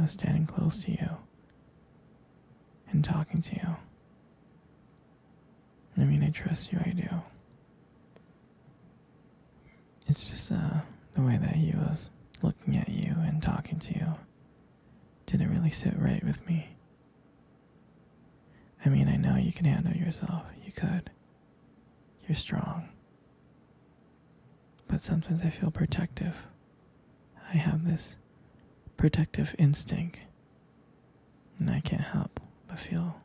was standing close to you and talking to you. I mean, I trust you, I do. It's just the way that he was looking at you and talking to you didn't really sit right with me. I mean, I know you can handle yourself. You could. You're strong. But sometimes I feel protective. I have this protective instinct. And I can't help but feel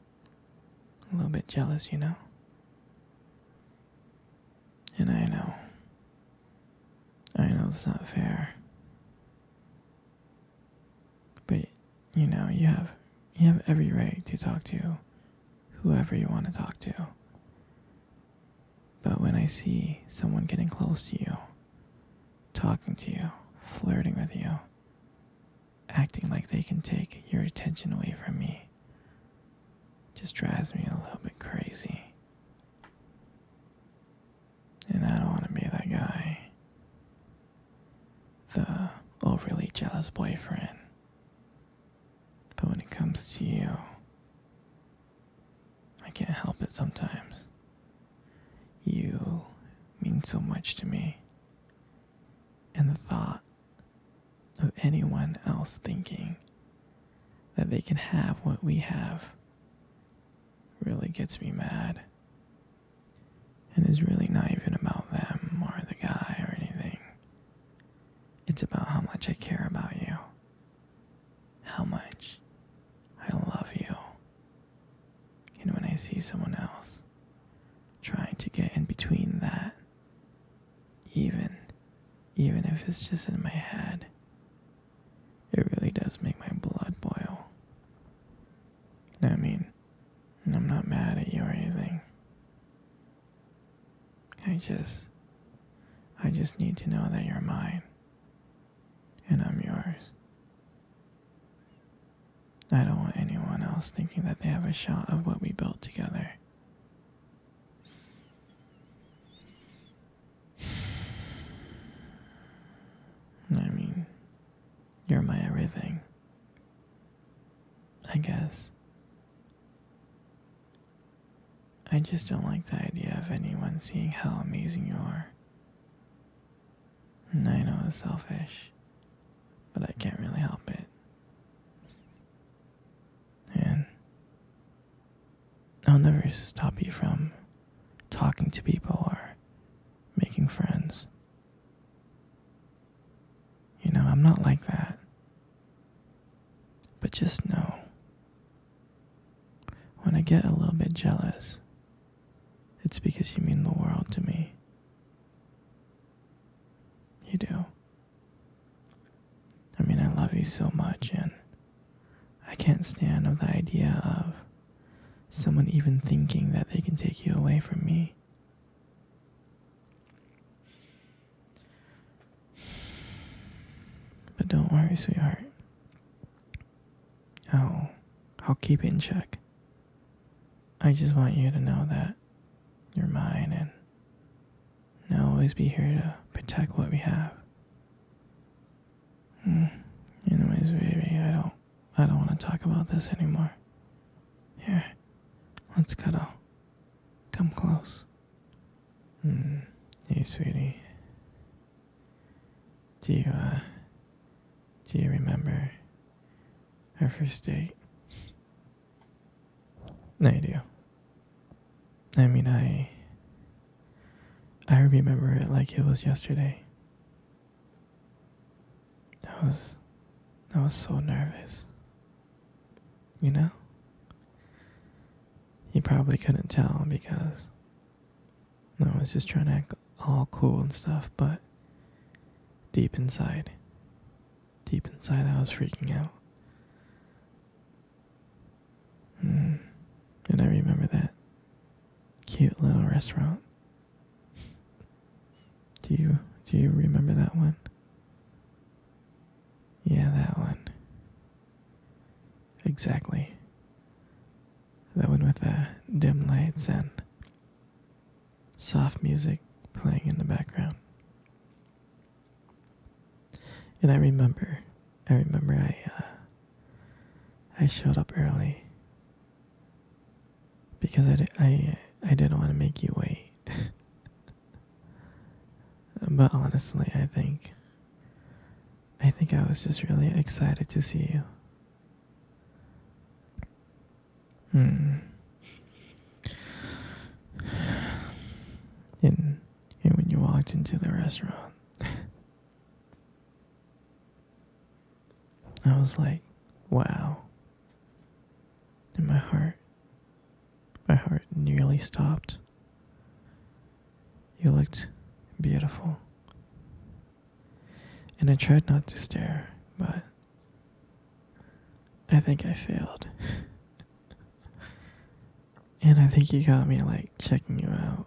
a little bit jealous, you know? And I know it's not fair. But, you know, you have every right to talk to whoever you want to talk to. But when I see someone getting close to you, talking to you, flirting with you, acting like they can take your attention away from me, just drives me a little bit crazy. And I don't want to be that guy. The overly jealous boyfriend. But when it comes to you, I can't help it sometimes. You mean so much to me. And the thought of anyone else thinking that they can have what we have really gets me mad. And it's really not even about them or the guy or anything. It's about how much I care about you. How much I love you. And when I see someone else trying to get in between that, even if it's just in my head, it really does make my blood boil. I mean, I'm not mad at you or anything. I just need to know that you're mine and I'm yours. I don't want anyone else thinking that they have a shot of what we built together. I mean, you're my everything. I guess. I just don't like the idea of anyone seeing how amazing you are. And I know it's selfish, but I can't really help it. And I'll never stop you from talking to people or making friends. You know, I'm not like that. But just know, when I get a little bit jealous, it's because you mean the world to me. You do. I mean, I love you so much, and I can't stand the idea of someone even thinking that they can take you away from me. But don't worry, sweetheart. I'll keep it in check. I just want you to know that you're mine, and I'll always be here to protect what we have. Anyways, baby, I don't want to talk about this anymore. Here, let's cuddle. Come close. Hey, sweetie. Do you remember our first date? I do. I mean, I remember it like it was yesterday. I was so nervous. You know? You probably couldn't tell because I was just trying to act all cool and stuff, but deep inside I was freaking out. And I remember that cute little restaurant. Do you remember that one? Yeah, that one. Exactly. That one with the dim lights and soft music playing in the background. And I remember I showed up early because I didn't want to make you wait. But honestly, I think I was just really excited to see you. Hmm. And when you walked into the restaurant, I was like, wow. And my heart nearly stopped. You looked beautiful. And I tried not to stare, but I think I failed. And I think you got me like checking you out.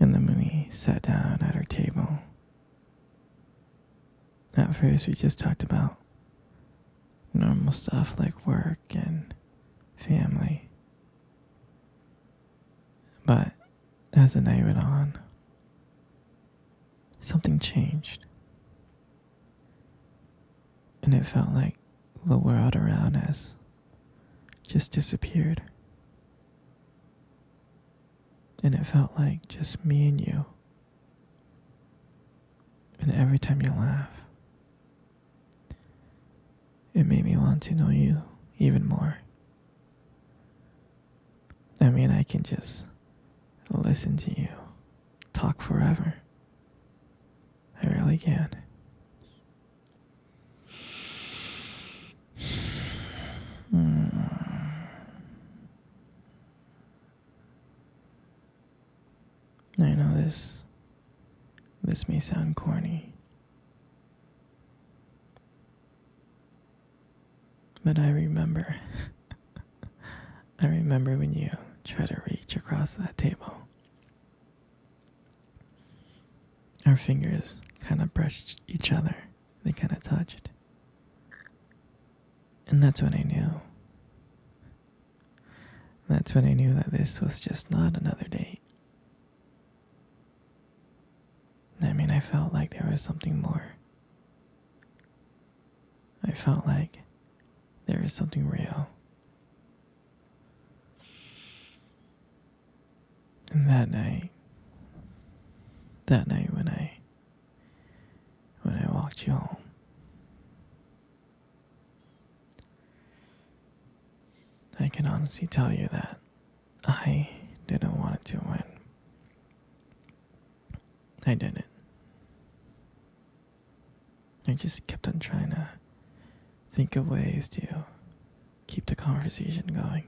And then when we sat down at our table, at first we just talked about normal stuff like work and family. But as the night went on, something changed. And it felt like the world around us just disappeared. And it felt like just me and you. And every time you laugh, it made me want to know you even more. I mean, I can just listen to you talk forever. I really can. I know this may sound corny, but I remember when you tried to reach across that table. Our fingers kind of brushed each other. They kind of touched. And that's when I knew. That's when I knew that this was just not another date. I mean, I felt like there was something more. I felt like there was something real. And that night when I walked you home, I can honestly tell you that I didn't want it to win. I didn't. I just kept on trying to think of ways to keep the conversation going.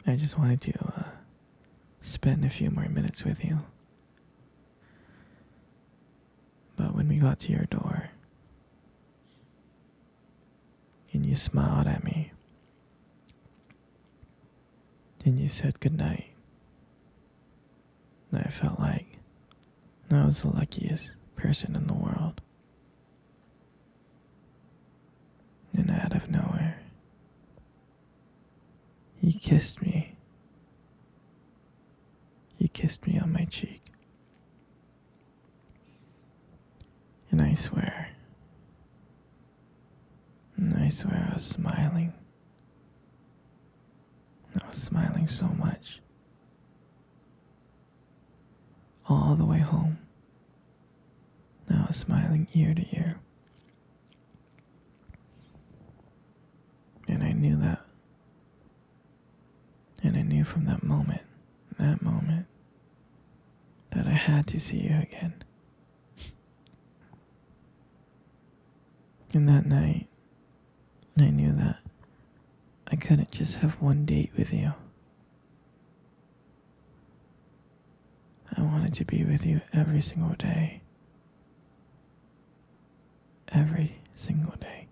I just wanted to spend a few more minutes with you. But when we got to your door, and you smiled at me, and you said goodnight, I felt like I was the luckiest person in the world. And out of nowhere, you kissed me. You kissed me on my cheek. And I swear I was smiling. I was smiling so much. All the way home, I was smiling ear to ear. And I knew that. And I knew from that moment, that I had to see you again. And that night, I knew that I couldn't just have one date with you. I wanted to be with you every single day. Every single day.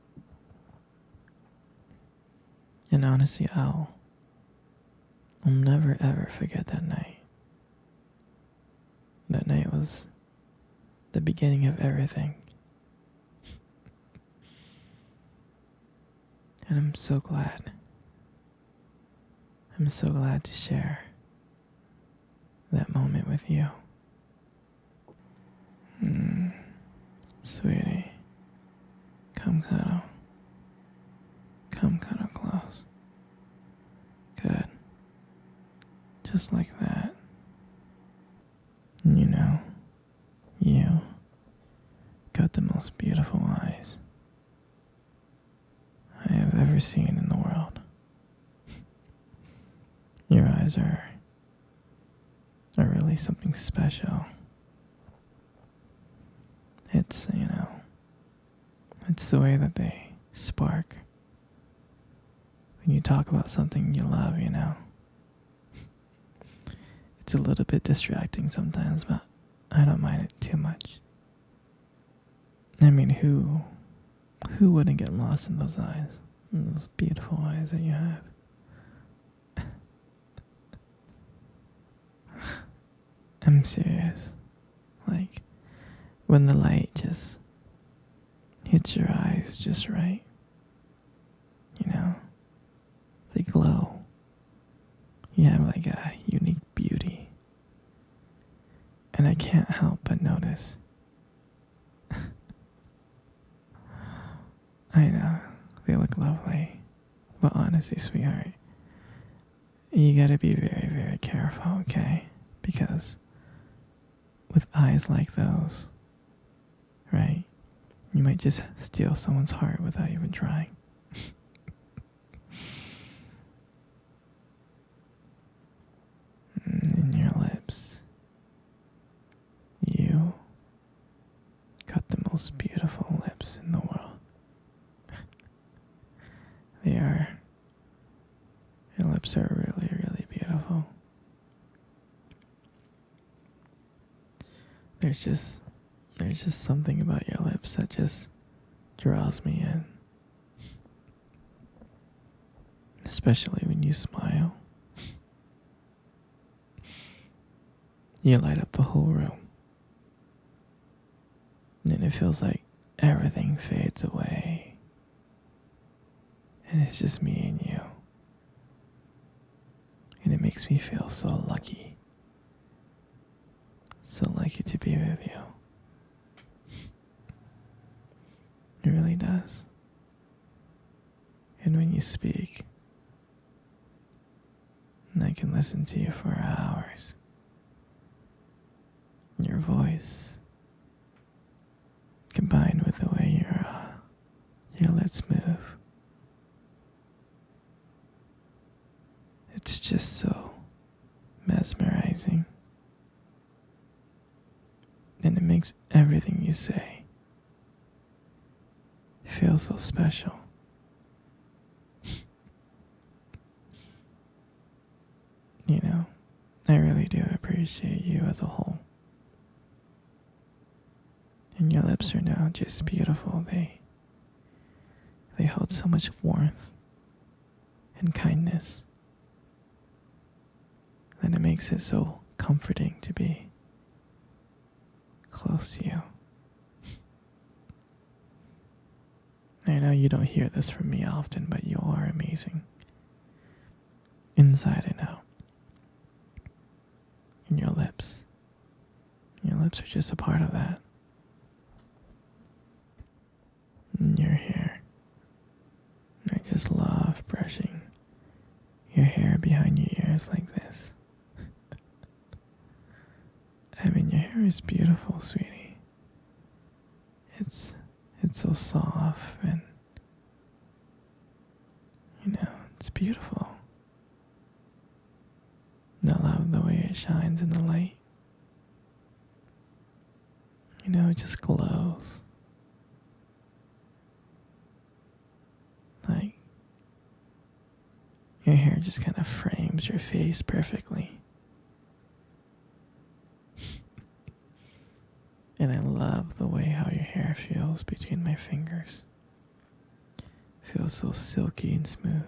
And honestly, I'll never ever forget that night. That night was the beginning of everything. And I'm so glad. I'm so glad to share that moment with you. Sweetie, come cuddle. Come cuddle close. Good. Just like that. You know, you got the most beautiful eyes I have ever seen in the world. Your eyes are really something special. It's, it's the way that they spark when you talk about something you love, It's a little bit distracting sometimes, but I don't mind it too much. I mean, who wouldn't get lost in those eyes? In those beautiful eyes that you have. I'm serious. Like, when the light just hits your eyes just right, they glow. You have like a unique beauty. And I can't help but notice. I know, they look lovely. But honestly, sweetheart, you gotta be very, very careful, okay? Because with eyes like those, right, you might just steal someone's heart without even trying. And your lips, you got the most beautiful lips in the world. Your lips are really, really beautiful. There's just something about your lips that just draws me in. Especially when you smile. You light up the whole room. And it feels like everything fades away. And it's just me and you. And it makes me feel so lucky. So lucky to be with you. It really does. And when you speak, I can listen to you for hours. Your voice, combined with the way your lips move, it's just so mesmerizing. And it makes everything you say feel so special. I really do appreciate you as a whole. And your lips are now just beautiful. They hold so much warmth and kindness that it makes it so comforting to be close to you. I know you don't hear this from me often, but you are amazing. Inside and out. And your lips. Your lips are just a part of that. And your hair. I just love brushing your hair behind your ears like this. I mean, your hair is beautiful, sweetie. It's so soft and, it's beautiful. And I love the way it shines in the light. It just glows. Like, your hair just kind of frames your face perfectly. And I love the way how your hair feels between my fingers. Feels so silky and smooth,